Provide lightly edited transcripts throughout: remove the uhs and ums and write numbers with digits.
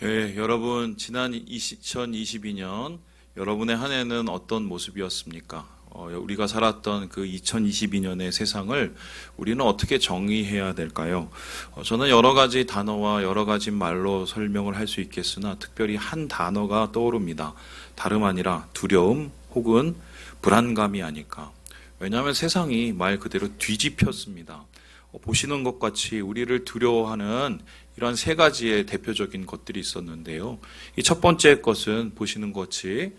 여러분 지난 2022년 여러분의 한 해는 어떤 모습이었습니까? 우리가 살았던 그 2022년의 세상을 우리는 어떻게 정의해야 될까요? 저는 여러 가지 단어와 여러 가지 말로 설명을 할 수 있겠으나 특별히 한 단어가 떠오릅니다. 다름 아니라 두려움 혹은 불안감이 아닐까. 왜냐하면 세상이 말 그대로 뒤집혔습니다. 보시는 것 같이 우리를 두려워하는 이러한 세 가지의 대표적인 것들이 있었는데요. 이 첫 번째 것은 보시는 것 같이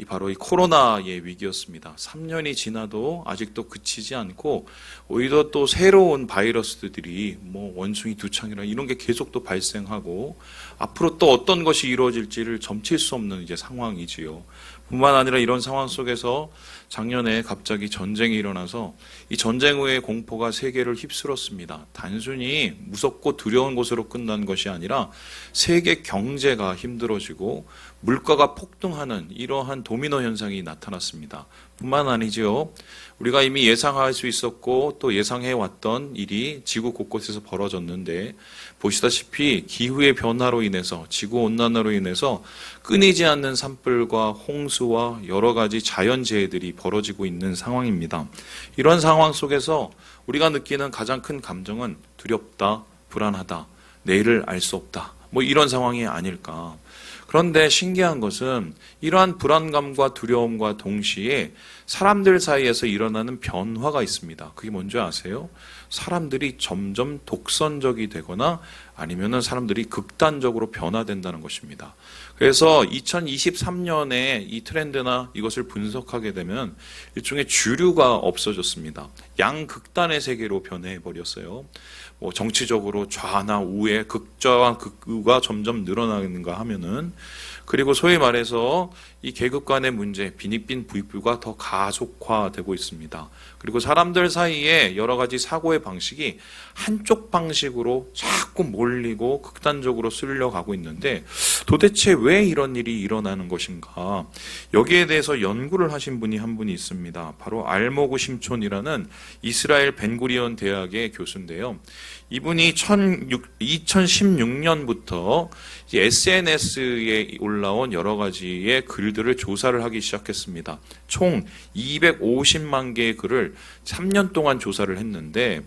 바로 이 코로나의 위기였습니다. 3년이 지나도 아직도 그치지 않고 오히려 또 새로운 바이러스들이 원숭이 두창이나 이런 게 계속 또 발생하고 앞으로 또 어떤 것이 이루어질지를 점칠 수 없는 이제 상황이지요. 뿐만 아니라 이런 상황 속에서 작년에 갑자기 전쟁이 일어나서 이 전쟁 후의 공포가 세계를 휩쓸었습니다. 단순히 무섭고 두려운 것으로 끝난 것이 아니라 세계 경제가 힘들어지고 물가가 폭등하는 이러한 도미노 현상이 나타났습니다. 뿐만 아니죠. 우리가 이미 예상할 수 있었고 또 예상해왔던 일이 지구 곳곳에서 벌어졌는데 보시다시피 기후의 변화로 인해서 지구온난화로 인해서 끊이지 않는 산불과 홍수와 여러 가지 자연재해들이 벌어지고 있는 상황입니다. 이런 상황 속에서 우리가 느끼는 가장 큰 감정은 두렵다, 불안하다, 내일을 알 수 없다. 이런 상황이 아닐까. 그런데 신기한 것은 이러한 불안감과 두려움과 동시에 사람들 사이에서 일어나는 변화가 있습니다. 그게 뭔지 아세요? 사람들이 점점 독선적이 되거나 아니면은 사람들이 극단적으로 변화된다는 것입니다. 그래서 2023년에 이 트렌드나 이것을 분석하게 되면 일종의 주류가 없어졌습니다. 양극단의 세계로 변해버렸어요. 정치적으로 좌나 우의 극좌와 극우가 점점 늘어나는가 하면은 그리고 소위 말해서 이 계급 간의 문제, 빈익빈 부익부가 더 가속화되고 있습니다. 그리고 사람들 사이에 여러 가지 사고의 방식이 한쪽 방식으로 자꾸 몰리고 극단적으로 쓸려가고 있는데 도대체 왜 이런 일이 일어나는 것인가? 여기에 대해서 연구를 하신 분이 한 분이 있습니다. 바로 알모그 심촌이라는 이스라엘 벤구리온 대학의 교수인데요. 이분이 2016년부터 SNS에 올라온 여러 가지의 글들을 조사를 하기 시작했습니다. 총 250만 개의 글을 3년 동안 조사를 했는데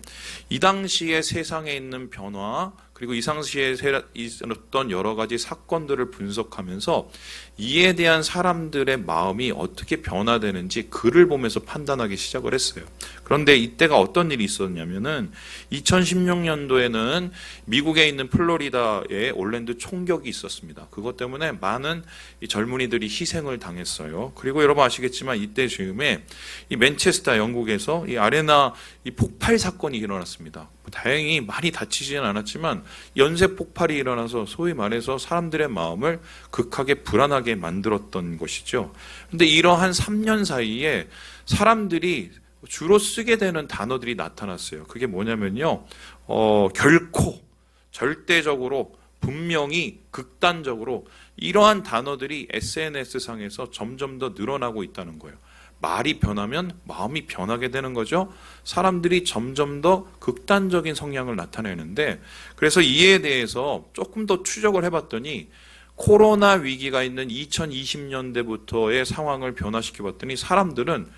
이 당시에 세상에 있는 변화 그리고 이 당시에 있었던 여러 가지 사건들을 분석하면서 이에 대한 사람들의 마음이 어떻게 변화되는지 글을 보면서 판단하기 시작을 했어요. 그런데 이때가 어떤 일이 있었냐면은 2016년도에는 미국에 있는 플로리다에 올랜도 총격이 있었습니다. 그것 때문에 많은 젊은이들이 희생을 당했어요. 그리고 여러분 아시겠지만 이때 즈음에 이 맨체스터 영국에서 이 아레나 이 폭발 사건이 일어났습니다. 다행히 많이 다치지는 않았지만 연쇄 폭발이 일어나서 소위 말해서 사람들의 마음을 극하게 불안하게 만들었던 것이죠. 그런데 이러한 3년 사이에 사람들이 주로 쓰게 되는 단어들이 나타났어요. 그게 뭐냐면요. 결코, 절대적으로, 분명히, 극단적으로 이러한 단어들이 SNS상에서 점점 더 늘어나고 있다는 거예요. 말이 변하면 마음이 변하게 되는 거죠. 사람들이 점점 더 극단적인 성향을 나타내는데 그래서 이에 대해서 조금 더 추적을 해봤더니 코로나 위기가 있는 2020년대부터의 상황을 변화시켜 봤더니 사람들은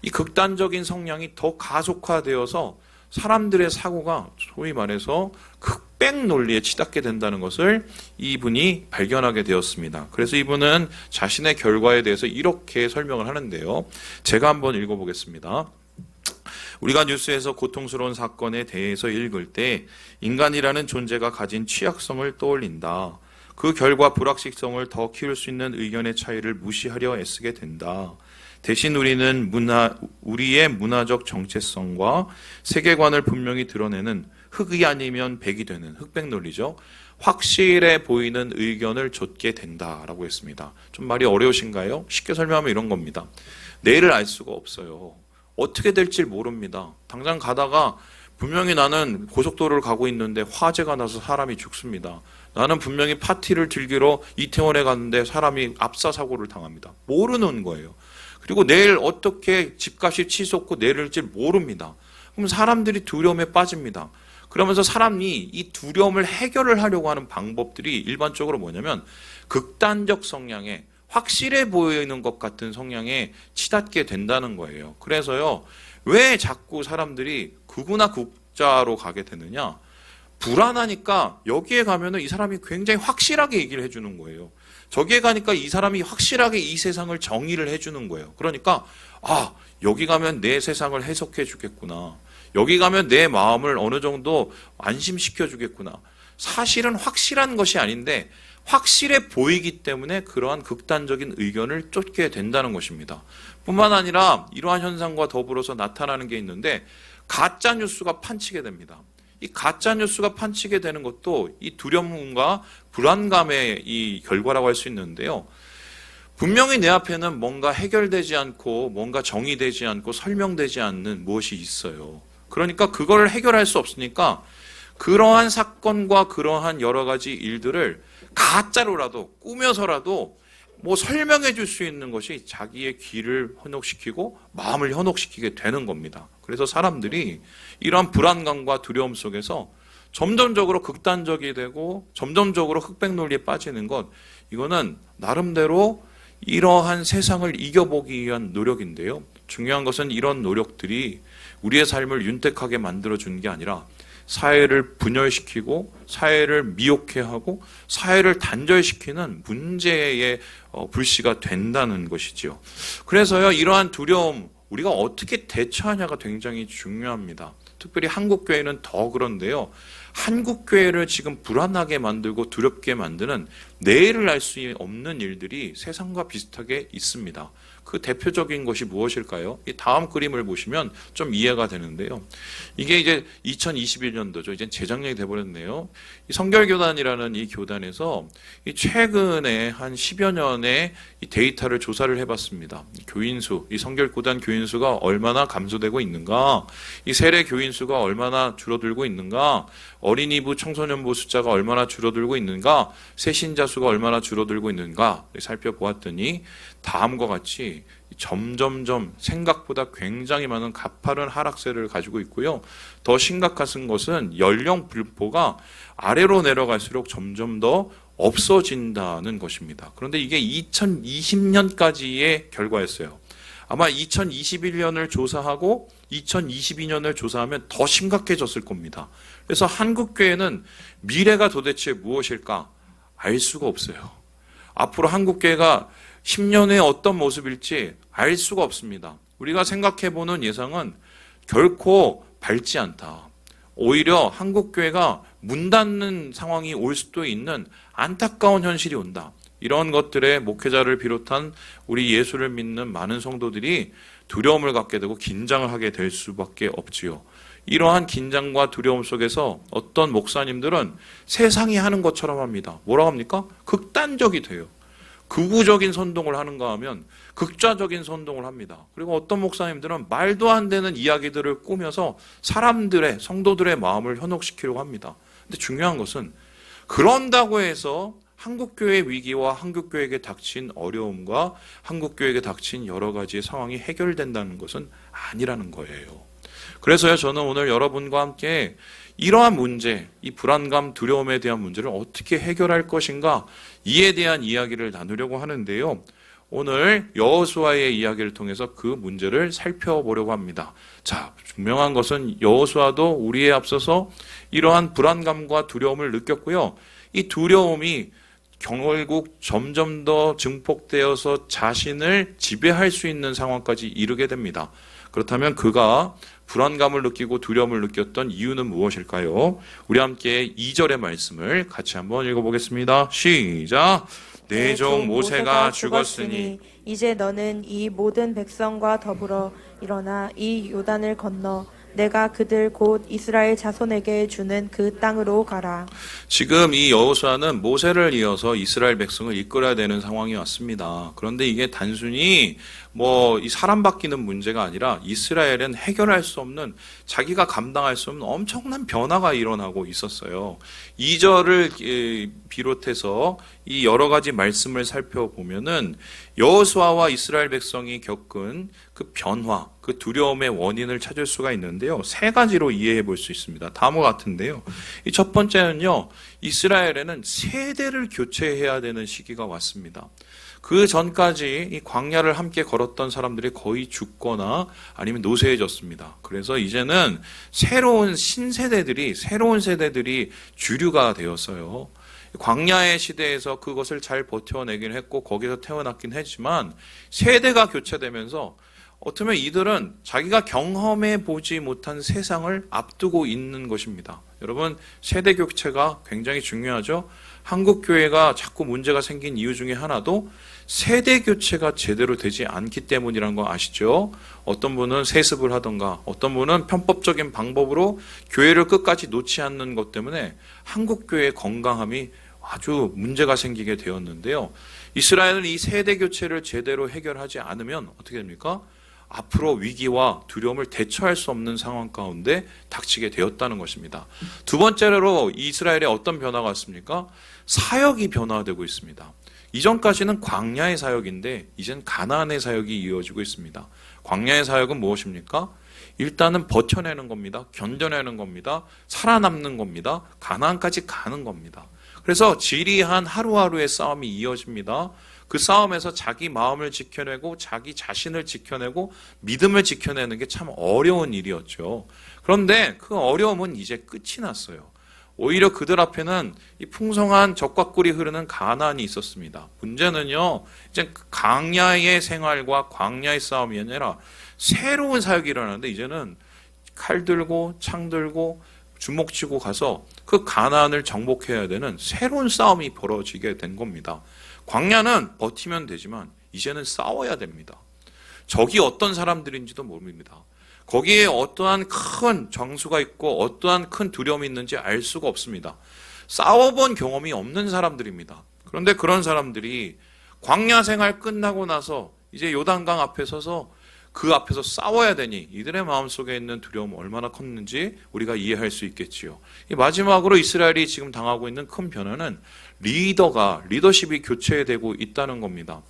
이 극단적인 성향이 더 가속화되어서 사람들의 사고가 소위 말해서 흑백 논리에 치닫게 된다는 것을 이분이 발견하게 되었습니다. 그래서 이분은 자신의 결과에 대해서 이렇게 설명을 하는데요. 제가 한번 읽어보겠습니다. 우리가 뉴스에서 고통스러운 사건에 대해서 읽을 때 인간이라는 존재가 가진 취약성을 떠올린다. 그 결과 불확실성을 더 키울 수 있는 의견의 차이를 무시하려 애쓰게 된다. 대신 우리는 우리의 문화적 정체성과 세계관을 분명히 드러내는 흑이 아니면 백이 되는 흑백 논리죠. 확실해 보이는 의견을 좇게 된다라고 했습니다. 좀 말이 어려우신가요? 쉽게 설명하면 이런 겁니다. 내일을 알 수가 없어요. 어떻게 될지 모릅니다. 당장 가다가 분명히 나는 고속도로를 가고 있는데 화재가 나서 사람이 죽습니다. 나는 분명히 파티를 즐기러 이태원에 갔는데 사람이 압사 사고를 당합니다. 모르는 거예요. 그리고 내일 어떻게 집값이 치솟고 내릴지 모릅니다. 그럼 사람들이 두려움에 빠집니다. 그러면서 사람이 이 두려움을 해결을 하려고 하는 방법들이 일반적으로 뭐냐면 극단적 성향에 확실해 보이는 것 같은 성향에 치닫게 된다는 거예요. 그래서요, 왜 자꾸 사람들이 극우나 극자로 가게 되느냐? 불안하니까 여기에 가면은 이 사람이 굉장히 확실하게 얘기를 해주는 거예요. 저기에 가니까 이 사람이 확실하게 이 세상을 정의를 해주는 거예요. 그러니까 아, 여기 가면 내 세상을 해석해 주겠구나. 여기 가면 내 마음을 어느 정도 안심시켜 주겠구나. 사실은 확실한 것이 아닌데 확실해 보이기 때문에 그러한 극단적인 의견을 쫓게 된다는 것입니다. 뿐만 아니라 이러한 현상과 더불어서 나타나는 게 있는데 가짜 뉴스가 판치게 됩니다. 이 가짜 뉴스가 판치게 되는 것도 이 두려움과 불안감의 이 결과라고 할 수 있는데요. 분명히 내 앞에는 뭔가 해결되지 않고 뭔가 정의되지 않고 설명되지 않는 무엇이 있어요. 그러니까 그걸 해결할 수 없으니까 그러한 사건과 그러한 여러 가지 일들을 가짜로라도 꾸며서라도 뭐 설명해 줄 수 있는 것이 자기의 귀를 현혹시키고 마음을 현혹시키게 되는 겁니다. 그래서 사람들이 이러한 불안감과 두려움 속에서 점점적으로 극단적이 되고 점점적으로 흑백 논리에 빠지는 것, 이거는 나름대로 이러한 세상을 이겨보기 위한 노력인데요. 중요한 것은 이런 노력들이 우리의 삶을 윤택하게 만들어주는 게 아니라 사회를 분열시키고 사회를 미혹해 하고 사회를 단절시키는 문제의 불씨가 된다는 것이지요. 그래서요, 이러한 두려움 우리가 어떻게 대처하냐가 굉장히 중요합니다. 특별히 한국교회는 더 그런데요. 한국교회를 지금 불안하게 만들고 두렵게 만드는 내일을 알 수 없는 일들이 세상과 비슷하게 있습니다. 그 대표적인 것이 무엇일까요? 이 다음 그림을 보시면 좀 이해가 되는데요. 이게 이제 2021년도죠. 이제 재작년이 돼버렸네요. 이 성결교단이라는 이 교단에서 이 최근에 한 10여 년의 이 데이터를 조사를 해봤습니다. 교인수, 이 성결교단 교인수가 얼마나 감소되고 있는가, 이 세례 교인수가 얼마나 줄어들고 있는가, 어린이부 청소년부 숫자가 얼마나 줄어들고 있는가, 새신자 수가 얼마나 줄어들고 있는가 살펴보았더니 다음과 같이 점점점 생각보다 굉장히 많은 가파른 하락세를 가지고 있고요. 더 심각한 것은 연령 분포가 아래로 내려갈수록 점점 더 없어진다는 것입니다. 그런데 이게 2020년까지의 결과였어요. 아마 2021년을 조사하고 2022년을 조사하면 더 심각해졌을 겁니다. 그래서 한국교회는 미래가 도대체 무엇일까? 알 수가 없어요. 앞으로 한국교회가 10년 후에 어떤 모습일지 알 수가 없습니다. 우리가 생각해보는 예상은 결코 밝지 않다. 오히려 한국교회가 문 닫는 상황이 올 수도 있는 안타까운 현실이 온다. 이런 것들에 목회자를 비롯한 우리 예수를 믿는 많은 성도들이 두려움을 갖게 되고 긴장을 하게 될 수밖에 없지요. 이러한 긴장과 두려움 속에서 어떤 목사님들은 세상이 하는 것처럼 합니다. 뭐라고 합니까? 극단적이 돼요. 극우적인 선동을 하는가 하면 극좌적인 선동을 합니다. 그리고 어떤 목사님들은 말도 안 되는 이야기들을 꾸며서 사람들의, 성도들의 마음을 현혹시키려고 합니다. 근데 중요한 것은 그런다고 해서 한국교회의 위기와 한국교회에게 닥친 어려움과 한국교회에게 닥친 여러 가지의 상황이 해결된다는 것은 아니라는 거예요. 그래서요, 저는 오늘 여러분과 함께 이러한 문제, 이 불안감, 두려움에 대한 문제를 어떻게 해결할 것인가, 이에 대한 이야기를 나누려고 하는데요. 오늘 여호수아의 이야기를 통해서 그 문제를 살펴보려고 합니다. 자, 분명한 것은 여호수아도 우리에 앞서서 이러한 불안감과 두려움을 느꼈고요. 이 두려움이 결국 점점 더 증폭되어서 자신을 지배할 수 있는 상황까지 이르게 됩니다. 그렇다면 그가 불안감을 느끼고 두려움을 느꼈던 이유는 무엇일까요? 우리 함께 2절의 말씀을 같이 한번 읽어보겠습니다. 시작! 내 종 모세가 죽었으니 이제 너는 이 모든 백성과 더불어 일어나 이 요단을 건너 내가 그들 곧 이스라엘 자손에게 주는 그 땅으로 가라. 지금 이 여호수아는 모세를 이어서 이스라엘 백성을 이끌어야 되는 상황이 왔습니다. 그런데 이게 단순히 이 사람 바뀌는 문제가 아니라 이스라엘은 해결할 수 없는, 자기가 감당할 수 없는 엄청난 변화가 일어나고 있었어요. 2절을 비롯해서 이 여러 가지 말씀을 살펴보면은 여호수아와 이스라엘 백성이 겪은 그 변화, 그 두려움의 원인을 찾을 수가 있는데요. 세 가지로 이해해 볼 수 있습니다. 다음과 같은데요. 이 첫 번째는요, 이스라엘에는 세대를 교체해야 되는 시기가 왔습니다. 그 전까지 이 광야를 함께 걸었던 사람들이 거의 죽거나 아니면 노쇠해졌습니다. 그래서 이제는 새로운 세대들이 주류가 되었어요. 광야의 시대에서 그것을 잘 버텨내긴 했고 거기서 태어났긴 했지만 세대가 교체되면서 어쩌면 이들은 자기가 경험해 보지 못한 세상을 앞두고 있는 것입니다. 여러분, 세대 교체가 굉장히 중요하죠. 한국 교회가 자꾸 문제가 생긴 이유 중에 하나도 세대 교체가 제대로 되지 않기 때문이라는 거 아시죠? 어떤 분은 세습을 하던가 어떤 분은 편법적인 방법으로 교회를 끝까지 놓지 않는 것 때문에 한국 교회의 건강함이 아주 문제가 생기게 되었는데요. 이스라엘은 이 세대 교체를 제대로 해결하지 않으면 어떻게 됩니까? 앞으로 위기와 두려움을 대처할 수 없는 상황 가운데 닥치게 되었다는 것입니다. 두 번째로 이스라엘에 어떤 변화가 왔습니까? 사역이 변화되고 있습니다. 이전까지는 광야의 사역인데 이젠 가나안의 사역이 이어지고 있습니다. 광야의 사역은 무엇입니까? 일단은 버텨내는 겁니다. 견뎌내는 겁니다. 살아남는 겁니다. 가나안까지 가는 겁니다. 그래서 지리한 하루하루의 싸움이 이어집니다. 그 싸움에서 자기 마음을 지켜내고 자기 자신을 지켜내고 믿음을 지켜내는 게 참 어려운 일이었죠. 그런데 그 어려움은 이제 끝이 났어요. 오히려 그들 앞에는 이 풍성한 젖과 꿀이 흐르는 가나안이 있었습니다. 문제는요, 이제 광야의 생활과 광야의 싸움이 아니라 새로운 사역이 일어나는데 이제는 칼 들고 창 들고 주먹 쥐고 가서 그 가나안을 정복해야 되는 새로운 싸움이 벌어지게 된 겁니다. 광야는 버티면 되지만 이제는 싸워야 됩니다. 적이 어떤 사람들인지도 모릅니다. 거기에 어떠한 큰 정수가 있고 어떠한 큰 두려움이 있는지 알 수가 없습니다. 싸워본 경험이 없는 사람들입니다. 그런데 그런 사람들이 광야 생활 끝나고 나서 이제 요단강 앞에 서서 그 앞에서 싸워야 되니 이들의 마음속에 있는 두려움이 얼마나 컸는지 우리가 이해할 수 있겠지요. 마지막으로 이스라엘이 지금 당하고 있는 큰 변화는 리더십이 교체되고 있다는 겁니다.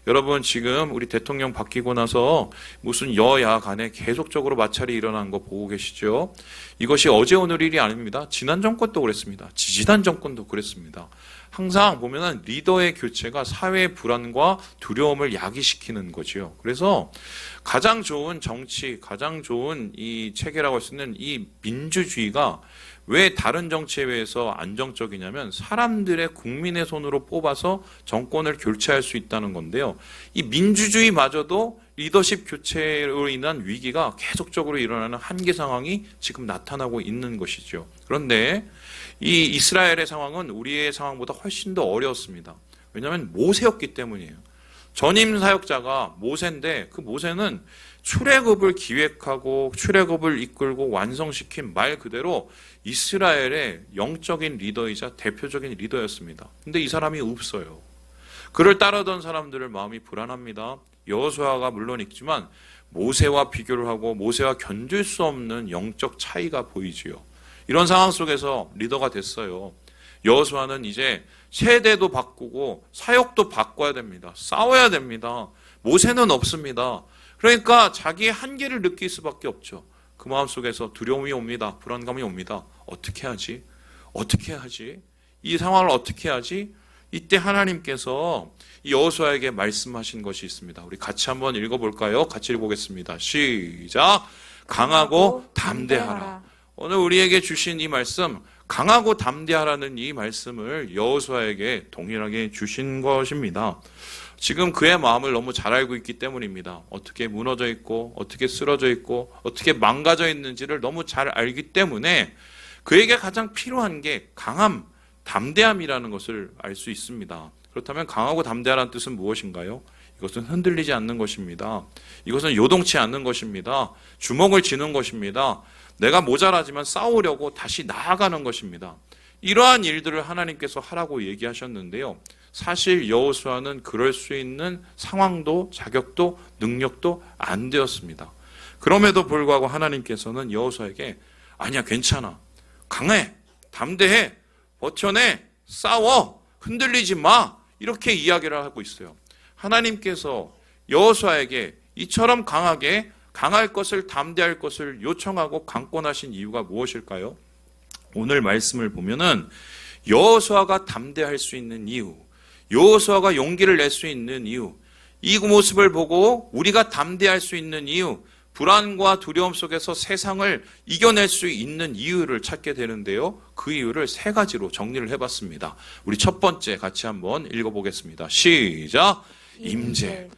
여러분, 지금 우리 대통령 바뀌고 나서 무슨 여야 간에 계속적으로 마찰이 일어난 거 보고 계시죠? 이것이 어제 오늘 일이 아닙니다. 지난 정권도 그랬습니다. 지지난 정권도 그랬습니다. 항상 보면은 리더의 교체가 사회의 불안과 두려움을 야기시키는 거지요. 그래서 가장 좋은 정치, 가장 좋은 이 체계라고 할 수 있는 이 민주주의가 왜 다른 정치에 비해서 안정적이냐면 사람들의 국민의 손으로 뽑아서 정권을 교체할 수 있다는 건데요. 이 민주주의마저도 리더십 교체로 인한 위기가 계속적으로 일어나는 한계 상황이 지금 나타나고 있는 것이죠. 그런데 이 이스라엘의 상황은 우리의 상황보다 훨씬 더 어려웠습니다. 왜냐하면 모세였기 때문이에요. 전임 사역자가 모세인데 그 모세는 출애굽을 기획하고 출애굽을 이끌고 완성시킨 말 그대로 이스라엘의 영적인 리더이자 대표적인 리더였습니다. 근데 이 사람이 없어요. 그를 따르던 사람들의 마음이 불안합니다. 여호수아가 물론 있지만 모세와 비교를 하고 모세와 견딜 수 없는 영적 차이가 보이지요. 이런 상황 속에서 리더가 됐어요. 여호수아는 이제 세대도 바꾸고 사역도 바꿔야 됩니다. 싸워야 됩니다. 모세는 없습니다. 그러니까 자기의 한계를 느낄 수밖에 없죠. 그 마음속에서 두려움이 옵니다. 불안감이 옵니다. 어떻게 하지? 어떻게 하지? 이 상황을 어떻게 하지? 이때 하나님께서 여호수아에게 말씀하신 것이 있습니다. 우리 같이 한번 읽어볼까요? 같이 읽어보겠습니다. 시작! 강하고 담대하라. 오늘 우리에게 주신 이 말씀, 강하고 담대하라는 이 말씀을 여호수아에게 동일하게 주신 것입니다. 지금 그의 마음을 너무 잘 알고 있기 때문입니다. 어떻게 무너져 있고 어떻게 쓰러져 있고 어떻게 망가져 있는지를 너무 잘 알기 때문에 그에게 가장 필요한 게 강함, 담대함이라는 것을 알 수 있습니다. 그렇다면 강하고 담대하라는 뜻은 무엇인가요? 이것은 흔들리지 않는 것입니다. 이것은 요동치 않는 것입니다. 주먹을 쥐는 것입니다. 내가 모자라지만 싸우려고 다시 나아가는 것입니다. 이러한 일들을 하나님께서 하라고 얘기하셨는데요. 사실 여호수아는 그럴 수 있는 상황도 자격도 능력도 안 되었습니다. 그럼에도 불구하고 하나님께서는 여호수아에게 아니야, 괜찮아, 강해, 담대해, 버텨내, 싸워, 흔들리지 마, 이렇게 이야기를 하고 있어요. 하나님께서 여호수아에게 이처럼 강하게 강할 것을 담대할 것을 요청하고 강권하신 이유가 무엇일까요? 오늘 말씀을 보면은 여호수아가 담대할 수 있는 이유, 여호수아가 용기를 낼 수 있는 이유, 이 모습을 보고 우리가 담대할 수 있는 이유, 불안과 두려움 속에서 세상을 이겨낼 수 있는 이유를 찾게 되는데요. 그 이유를 세 가지로 정리를 해봤습니다. 우리 첫 번째 같이 한번 읽어보겠습니다. 시작! 임재.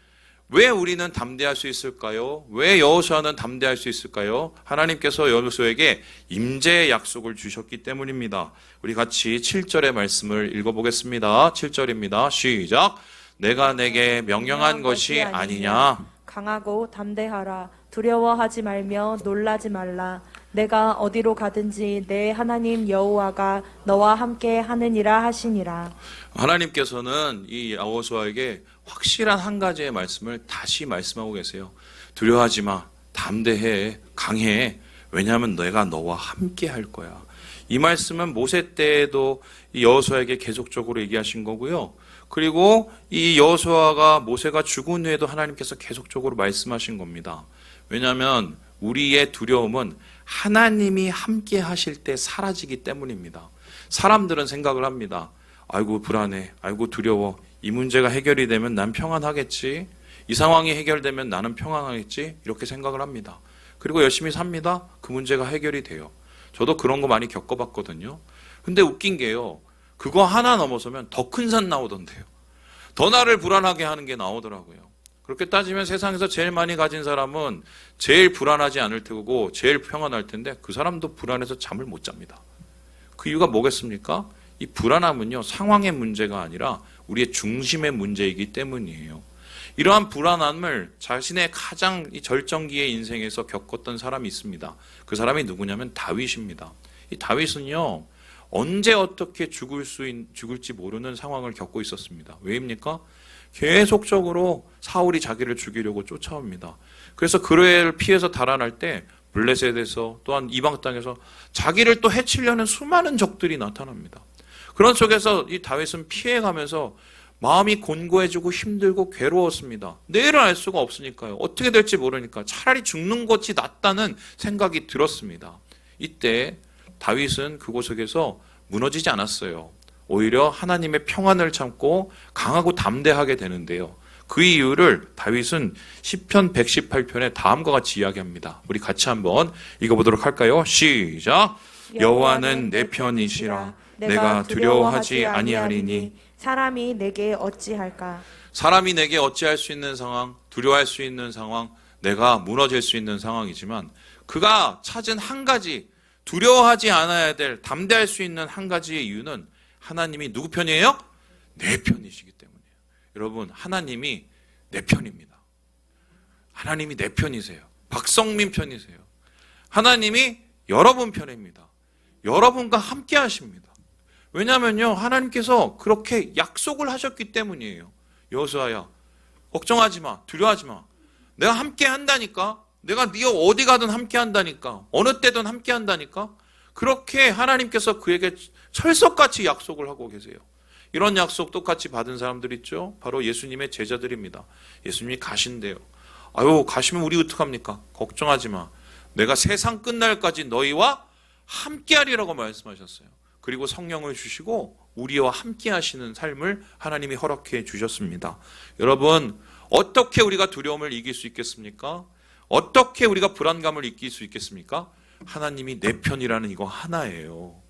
왜 우리는 담대할 수 있을까요? 왜 여호수아는 담대할 수 있을까요? 하나님께서 여호수아에게 임재의 약속을 주셨기 때문입니다. 우리 같이 7절의 말씀을 읽어보겠습니다. 7절입니다. 시작! 내가 내게 명령한 것이 아니냐? 강하고 담대하라. 두려워하지 말며 놀라지 말라. 내가 어디로 가든지 내 하나님 여호와가 너와 함께 하느니라 하시니라. 하나님께서는 이 여호수아에게 확실한 한 가지의 말씀을 다시 말씀하고 계세요. 두려워하지 마. 담대해. 강해. 왜냐하면 내가 너와 함께 할 거야. 이 말씀은 모세 때에도 이 여호수아에게 계속적으로 얘기하신 거고요. 그리고 이 여호수아가 모세가 죽은 후에도 하나님께서 계속적으로 말씀하신 겁니다. 왜냐하면 우리의 두려움은 하나님이 함께 하실 때 사라지기 때문입니다. 사람들은 생각을 합니다. 아이고 불안해, 아이고 두려워, 이 문제가 해결이 되면 난 평안하겠지, 이 상황이 해결되면 나는 평안하겠지, 이렇게 생각을 합니다. 그리고 열심히 삽니다. 그 문제가 해결이 돼요. 저도 그런 거 많이 겪어봤거든요. 근데 웃긴 게요, 그거 하나 넘어서면 더 큰 산 나오던데요. 더 나를 불안하게 하는 게 나오더라고요. 그렇게 따지면 세상에서 제일 많이 가진 사람은 제일 불안하지 않을 테고 제일 평안할 텐데 그 사람도 불안해서 잠을 못 잡니다. 그 이유가 뭐겠습니까? 이 불안함은요, 상황의 문제가 아니라 우리의 중심의 문제이기 때문이에요. 이러한 불안함을 자신의 가장 절정기의 인생에서 겪었던 사람이 있습니다. 그 사람이 누구냐면 다윗입니다. 이 다윗은요, 언제 어떻게 죽을지 모르는 상황을 겪고 있었습니다. 왜입니까? 계속적으로 사울이 자기를 죽이려고 쫓아옵니다. 그래서 그 애를 피해서 달아날 때 블레셋에서 또한 이방 땅에서 자기를 또 해치려는 수많은 적들이 나타납니다. 그런 속에서 이 다윗은 피해가면서 마음이 곤고해지고 힘들고 괴로웠습니다. 내일을 알 수가 없으니까요. 어떻게 될지 모르니까 차라리 죽는 것이 낫다는 생각이 들었습니다. 이때 다윗은 그곳에서 무너지지 않았어요. 오히려 하나님의 평안을 참고 강하고 담대하게 되는데요. 그 이유를 다윗은 시편 118편에 다음과 같이 이야기합니다. 우리 같이 한번 읽어보도록 할까요? 시작! 여호와는 내 편이시라. 내가 두려워하지 아니하리니. 사람이 내게 어찌할까? 사람이 내게 어찌할 수 있는 상황, 두려워할 수 있는 상황, 내가 무너질 수 있는 상황이지만 그가 찾은 한 가지, 두려워하지 않아야 될, 담대할 수 있는 한 가지의 이유는 하나님이 누구 편이에요? 내 편이시기 때문이에요. 여러분, 하나님이 내 편입니다. 하나님이 내 편이세요. 박성민 편이세요. 하나님이 여러분 편입니다. 여러분과 함께 하십니다. 왜냐하면요, 하나님께서 그렇게 약속을 하셨기 때문이에요. 여호수아야, 걱정하지 마, 두려워하지 마. 내가 함께 한다니까. 내가 네가 어디 가든 함께 한다니까. 어느 때든 함께 한다니까. 그렇게 하나님께서 그에게 철석같이 약속을 하고 계세요. 이런 약속 똑같이 받은 사람들 있죠? 바로 예수님의 제자들입니다. 예수님이 가신대요. 아유, 가시면 우리 어떡합니까? 걱정하지 마. 내가 세상 끝날까지 너희와 함께하리라고 말씀하셨어요. 그리고 성령을 주시고 우리와 함께 하시는 삶을 하나님이 허락해 주셨습니다. 여러분, 어떻게 우리가 두려움을 이길 수 있겠습니까? 어떻게 우리가 불안감을 이길 수 있겠습니까? 하나님이 내 편이라는 이거 하나예요.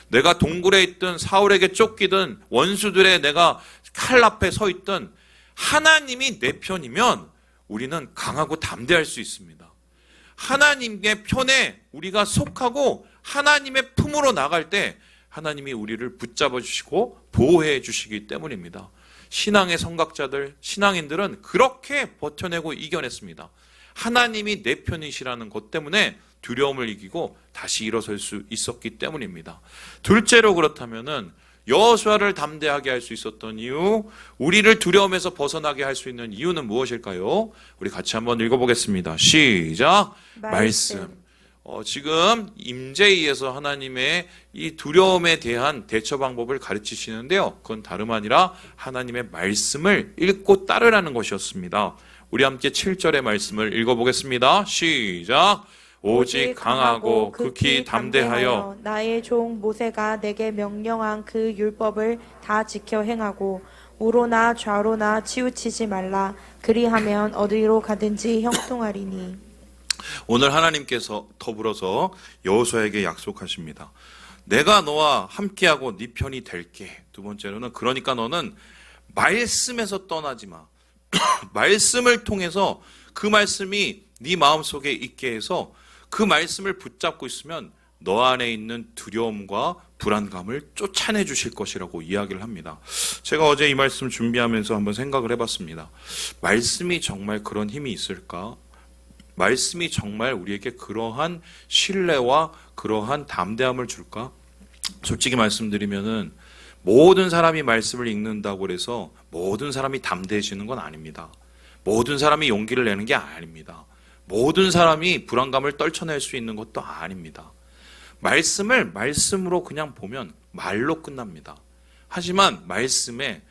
내가 동굴에 있든 사울에게 쫓기든 원수들의 내가 칼 앞에 서 있든 하나님이 내 편이면 우리는 강하고 담대할 수 있습니다. 하나님의 편에 우리가 속하고 하나님의 품으로 나갈 때 하나님이 우리를 붙잡아 주시고 보호해 주시기 때문입니다. 신앙의 성각자들, 신앙인들은 그렇게 버텨내고 이겨냈습니다. 하나님이 내 편이시라는 것 때문에 두려움을 이기고 다시 일어설 수 있었기 때문입니다. 둘째로 그렇다면은 여호수아를 담대하게 할 수 있었던 이유, 우리를 두려움에서 벗어나게 할 수 있는 이유는 무엇일까요? 우리 같이 한번 읽어보겠습니다. 시작! 말씀. 지금 임재에 의해서 하나님의 이 두려움에 대한 대처 방법을 가르치시는데요. 그건 다름 아니라 하나님의 말씀을 읽고 따르라는 것이었습니다. 우리 함께 7절의 말씀을 읽어보겠습니다. 시작. 오직 강하고 극히 담대하여 나의 종 모세가 내게 명령한 그 율법을 다 지켜 행하고 우로나 좌로나 치우치지 말라. 그리하면 어디로 가든지 형통하리니. 오늘 하나님께서 더불어서 여호수아에게 약속하십니다. 내가 너와 함께하고 네 편이 될게. 두 번째로는 그러니까 너는 말씀에서 떠나지 마. 말씀을 통해서 그 말씀이 네 마음속에 있게 해서 그 말씀을 붙잡고 있으면 너 안에 있는 두려움과 불안감을 쫓아내 주실 것이라고 이야기를 합니다. 제가 어제 이 말씀 준비하면서 한번 생각을 해봤습니다. 말씀이 정말 그런 힘이 있을까? 말씀이 정말 우리에게 그러한 신뢰와 그러한 담대함을 줄까? 솔직히 말씀드리면은 모든 사람이 말씀을 읽는다고 해서 모든 사람이 담대해지는 건 아닙니다. 모든 사람이 용기를 내는 게 아닙니다. 모든 사람이 불안감을 떨쳐낼 수 있는 것도 아닙니다. 말씀을 말씀으로 그냥 보면 말로 끝납니다. 하지만 말씀에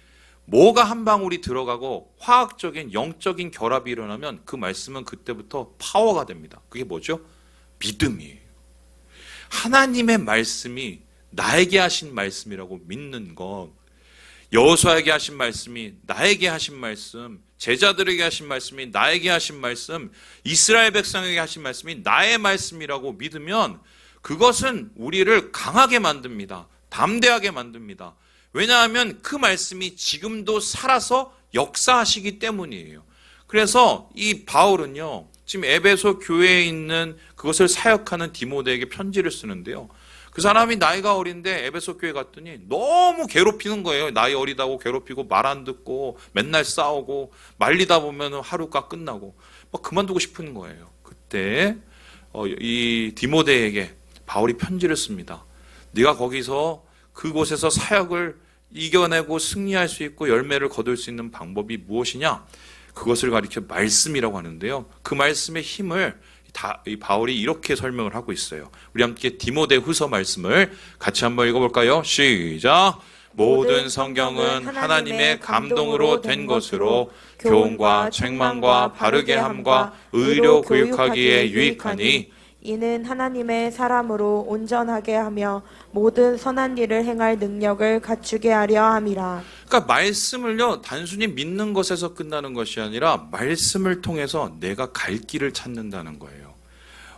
뭐가 한 방울이 들어가고 화학적인 영적인 결합이 일어나면 그 말씀은 그때부터 파워가 됩니다. 그게 뭐죠? 믿음이에요. 하나님의 말씀이 나에게 하신 말씀이라고 믿는 것, 여호수아에게 하신 말씀이 나에게 하신 말씀, 제자들에게 하신 말씀이 나에게 하신 말씀, 이스라엘 백성에게 하신 말씀이 나의 말씀이라고 믿으면 그것은 우리를 강하게 만듭니다. 담대하게 만듭니다. 왜냐하면 그 말씀이 지금도 살아서 역사하시기 때문이에요. 그래서 이 바울은요, 지금 에베소 교회에 있는 그것을 사역하는 디모데에게 편지를 쓰는데요. 그 사람이 나이가 어린데 에베소 교회 갔더니 너무 괴롭히는 거예요. 나이 어리다고 괴롭히고 말 안 듣고 맨날 싸우고 말리다 보면 하루가 끝나고 막 그만두고 싶은 거예요. 그때 이 디모데에게 바울이 편지를 씁니다. 네가 거기서 그곳에서 사역을 이겨내고 승리할 수 있고 열매를 거둘 수 있는 방법이 무엇이냐? 그것을 가리켜 말씀이라고 하는데요. 그 말씀의 힘을 이 바울이 이렇게 설명을 하고 있어요. 우리 함께 디모데 후서 말씀을 같이 한번 읽어볼까요? 시작! 모든 성경은 하나님의 감동으로 된 것으로 교훈과 책망과 바르게 함과 의로 교육하기에 유익하니 이는 하나님의 사람으로 온전하게 하며 모든 선한 일을 행할 능력을 갖추게 하려 함이라. 그러니까 말씀을요, 단순히 믿는 것에서 끝나는 것이 아니라 말씀을 통해서 내가 갈 길을 찾는다는 거예요.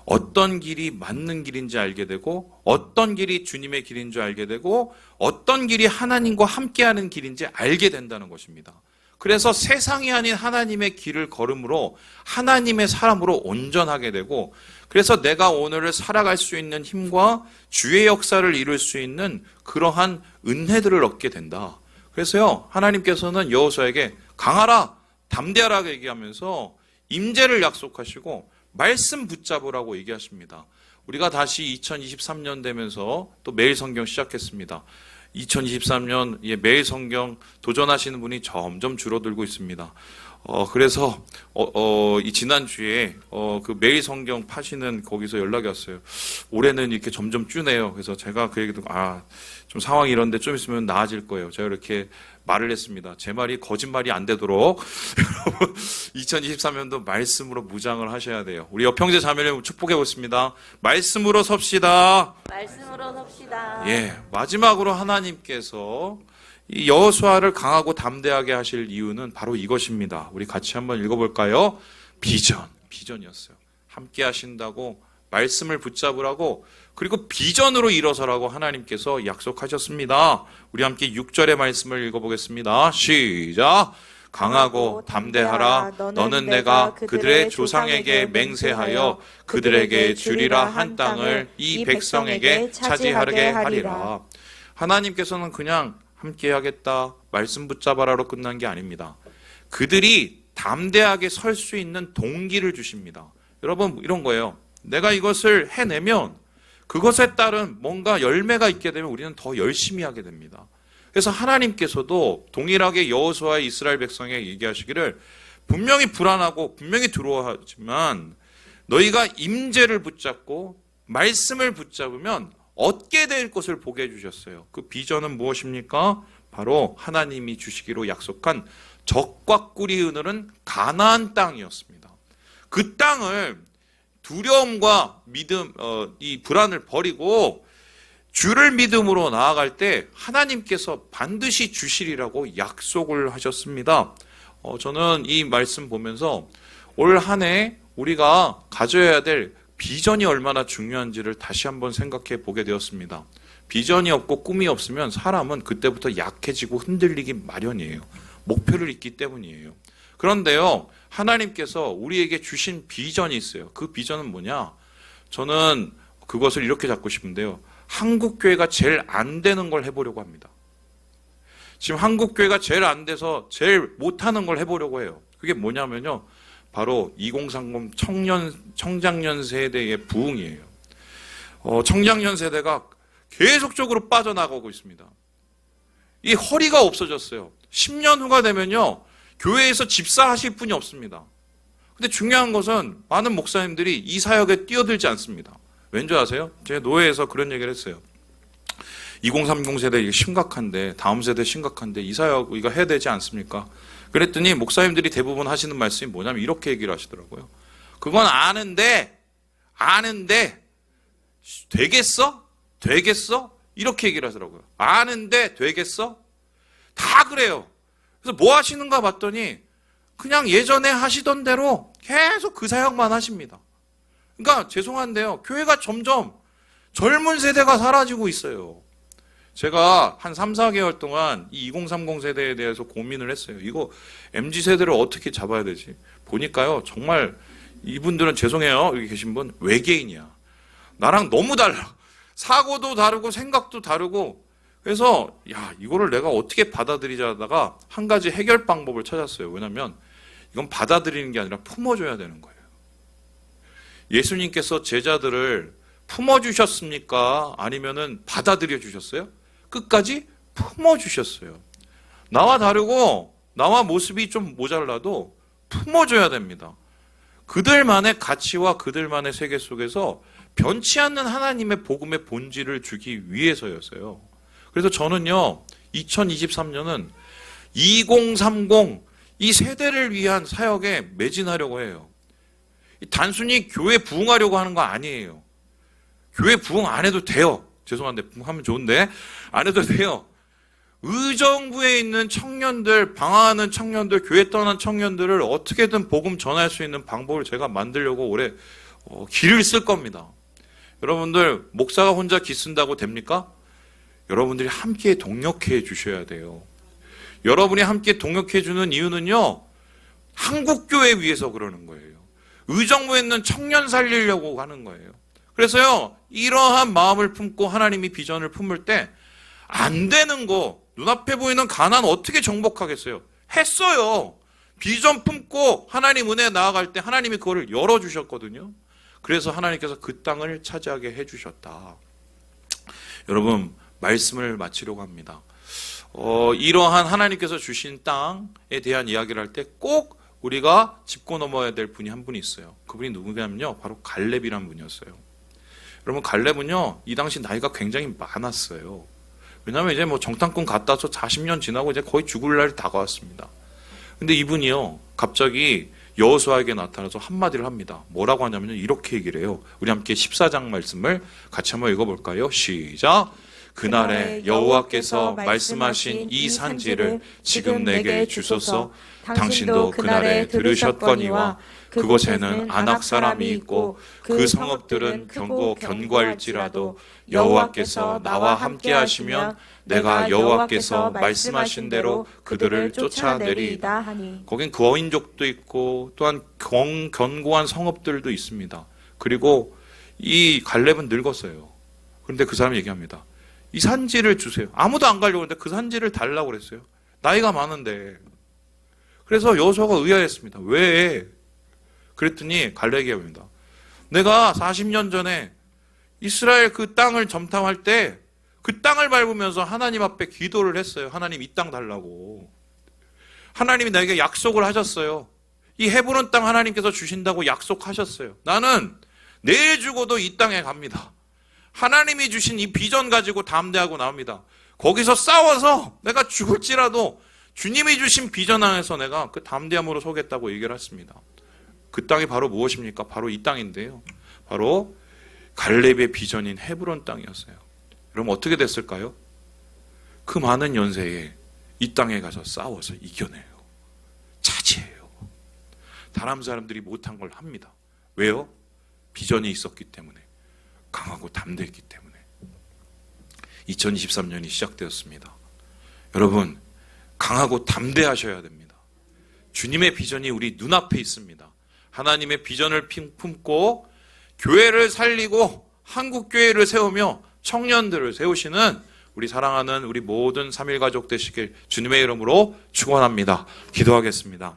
어떤 길이 맞는 길인지 알게 되고 어떤 길이 주님의 길인 줄 알게 되고 어떤 길이 하나님과 함께하는 길인지 알게 된다는 것입니다. 그래서 세상이 아닌 하나님의 길을 걸음으로 하나님의 사람으로 온전하게 되고, 그래서 내가 오늘을 살아갈 수 있는 힘과 주의 역사를 이룰 수 있는 그러한 은혜들을 얻게 된다. 그래서요, 하나님께서는 여호수아에게 강하라, 담대하라 얘기하면서 임재를 약속하시고 말씀 붙잡으라고 얘기하십니다. 우리가 다시 2023년 되면서 또 매일 성경 시작했습니다. 2023년 매일 성경 도전하시는 분이 점점 줄어들고 있습니다. 그래서 이 지난주에 그 매일 성경 파시는 거기서 연락이 왔어요. 올해는 이렇게 점점 줄네요. 그래서 제가 그 얘기 듣고 좀 상황이 이런데 좀 있으면 나아질 거예요. 제가 이렇게 말을 했습니다. 제 말이 거짓말이 안 되도록 여러분 2023년도 말씀으로 무장을 하셔야 돼요. 우리 옆형제 자매를 축복해 보겠습니다. 말씀으로 섭시다. 말씀으로 섭시다. 예, 마지막으로 하나님께서 이 여호수아를 강하고 담대하게 하실 이유는 바로 이것입니다. 우리 같이 한번 읽어볼까요? 비전이었어요. 함께 하신다고, 말씀을 붙잡으라고, 그리고 비전으로 일어서라고 하나님께서 약속하셨습니다. 우리 함께 6절의 말씀을 읽어보겠습니다. 시작! 강하고 담대하라. 너는 내가 그들의 조상에게 맹세하여 그들에게 주리라 한 땅을 이 백성에게 차지하게 하리라. 하나님께서는 그냥 함께 하겠다, 말씀 붙잡아라로 끝난 게 아닙니다. 그들이 담대하게 설 수 있는 동기를 주십니다. 여러분, 이런 거예요. 내가 이것을 해내면 그것에 따른 뭔가 열매가 있게 되면 우리는 더 열심히 하게 됩니다. 그래서 하나님께서도 동일하게 여호수아 이스라엘 백성에게 얘기하시기를 분명히 불안하고 분명히 두려워하지만 너희가 임재를 붙잡고 말씀을 붙잡으면 얻게 될 것을 보게 해주셨어요. 그 비전은 무엇입니까? 바로 하나님이 주시기로 약속한 적과 꿀이 흐르는 가나안 땅이었습니다. 그 땅을 두려움과 믿음, 이 불안을 버리고 주를 믿음으로 나아갈 때 하나님께서 반드시 주시리라고 약속을 하셨습니다. 저는 이 말씀 보면서 올 한 해 우리가 가져야 될 비전이 얼마나 중요한지를 다시 한번 생각해 보게 되었습니다. 비전이 없고 꿈이 없으면 사람은 그때부터 약해지고 흔들리기 마련이에요. 목표를 잊기 때문이에요. 그런데요, 하나님께서 우리에게 주신 비전이 있어요. 그 비전은 뭐냐? 저는 그것을 이렇게 잡고 싶은데요. 한국교회가 제일 안 되는 걸 해보려고 합니다. 지금 한국교회가 제일 안 돼서 제일 못하는 걸 해보려고 해요. 그게 뭐냐면요. 바로 2030 청장년 세대의 부흥이에요. 청장년 세대가 계속적으로 빠져나가고 있습니다. 이 허리가 없어졌어요. 10년 후가 되면요. 교회에서 집사하실 분이 없습니다. 근데 중요한 것은 많은 목사님들이 이 사역에 뛰어들지 않습니다. 왠지 아세요? 제가 노회에서 그런 얘기를 했어요. 2030 세대 이게 심각한데, 다음 세대 심각한데 이 사역 우리가 해야 되지 않습니까? 그랬더니 목사님들이 대부분 하시는 말씀이 뭐냐면 이렇게 얘기를 하시더라고요. 그건 아는데 되겠어? 되겠어? 이렇게 얘기를 하더라고요. 아는데 되겠어? 다 그래요. 그래서 뭐 하시는가 봤더니 그냥 예전에 하시던 대로 계속 그 사역만 하십니다. 그러니까 죄송한데요. 교회가 점점 젊은 세대가 사라지고 있어요. 제가 한 3, 4개월 동안 이 2030 세대에 대해서 고민을 했어요. 이거 MZ세대를 어떻게 잡아야 되지? 보니까요. 정말 이분들은 죄송해요. 여기 계신 분 외계인이야. 나랑 너무 달라. 사고도 다르고 생각도 다르고 그래서 이거를 내가 어떻게 받아들이자 하다가 한 가지 해결 방법을 찾았어요. 왜냐하면 이건 받아들이는 게 아니라 품어줘야 되는 거예요. 예수님께서 제자들을 품어주셨습니까? 아니면은 받아들여 주셨어요? 끝까지 품어주셨어요. 나와 다르고 나와 모습이 좀 모자라도 품어줘야 됩니다. 그들만의 가치와 그들만의 세계 속에서 변치 않는 하나님의 복음의 본질을 주기 위해서였어요. 그래서 저는요, 2023년은 2030 이 세대를 위한 사역에 매진하려고 해요. 단순히 교회 부흥하려고 하는 거 아니에요. 교회 부흥 안 해도 돼요. 죄송한데 부흥하면 좋은데 안 해도 돼요. 의정부에 있는 청년들, 방황하는 청년들, 교회 떠난 청년들을 어떻게든 복음 전할 수 있는 방법을 제가 만들려고 올해 기를 쓸 겁니다. 여러분들 목사가 혼자 기 쓴다고 됩니까? 여러분들이 함께 동력해 주셔야 돼요. 여러분이 함께 동력해 주는 이유는요. 한국교회 위해서 그러는 거예요. 의정부에 있는 청년 살리려고 하는 거예요. 그래서요. 이러한 마음을 품고 하나님이 비전을 품을 때 안 되는 거 눈앞에 보이는 가난 어떻게 정복하겠어요? 했어요. 비전 품고 하나님 은혜에 나아갈 때 하나님이 그거를 열어주셨거든요. 그래서 하나님께서 그 땅을 차지하게 해주셨다. 여러분 말씀을 마치려고 합니다. 이러한 하나님께서 주신 땅에 대한 이야기를 할 때 꼭 우리가 짚고 넘어야 될 분이 한 분이 있어요. 그분이 누구냐면요. 바로 갈렙이라는 분이었어요. 여러분 갈렙은요. 이 당시 나이가 굉장히 많았어요. 왜냐하면 이제 정탐꾼 갔다 와서 40년 지나고 이제 거의 죽을 날이 다가왔습니다. 근데 이분이요. 갑자기 여호수아에게 나타나서 한마디를 합니다. 뭐라고 하냐면요. 이렇게 얘기를 해요. 우리 함께 14장 말씀을 같이 한번 읽어볼까요? 시작! 그날에 여호와께서 말씀하신 이 산지를 지금 내게 주소서. 당신도 그날에 들으셨거니와 그곳에는 아낙 사람이 있고 그 성읍들은 견고할지라도 여호와께서 나와 함께 하시면 내가 여호와께서 말씀하신 대로 그들을 쫓아내리이다 하니. 거긴 거인족도 있고 또한 견고한 성읍들도 있습니다. 그리고 이 갈렙은 늙었어요. 그런데 그 사람이 얘기합니다. 이 산지를 주세요. 아무도 안 가려고 했는데 그 산지를 달라고 그랬어요. 나이가 많은데. 그래서 여호수아가 의아했습니다. 왜? 그랬더니 갈렙이 얘기합니다. 내가 40년 전에 이스라엘 그 땅을 점탐할 때 그 땅을 밟으면서 하나님 앞에 기도를 했어요. 하나님 이 땅 달라고. 하나님이 나에게 약속을 하셨어요. 이 헤브론 땅 하나님께서 주신다고 약속하셨어요. 나는 내일 죽어도 이 땅에 갑니다. 하나님이 주신 이 비전 가지고 담대하고 나옵니다. 거기서 싸워서 내가 죽을지라도 주님이 주신 비전 안에서 내가 그 담대함으로 서겠다고 얘기를 했습니다. 그 땅이 바로 무엇입니까? 바로 이 땅인데요. 바로 갈렙의 비전인 헤브론 땅이었어요. 여러분 어떻게 됐을까요? 그 많은 연세에 이 땅에 가서 싸워서 이겨내요. 차지해요. 다른 사람들이 못한 걸 합니다. 왜요? 비전이 있었기 때문에. 강하고 담대했기 때문에. 2023년이 시작되었습니다. 여러분 강하고 담대하셔야 됩니다. 주님의 비전이 우리 눈앞에 있습니다. 하나님의 비전을 품고 교회를 살리고 한국교회를 세우며 청년들을 세우시는 우리 사랑하는 우리 모든 3.1가족 되시길 주님의 이름으로 축원합니다. 기도하겠습니다.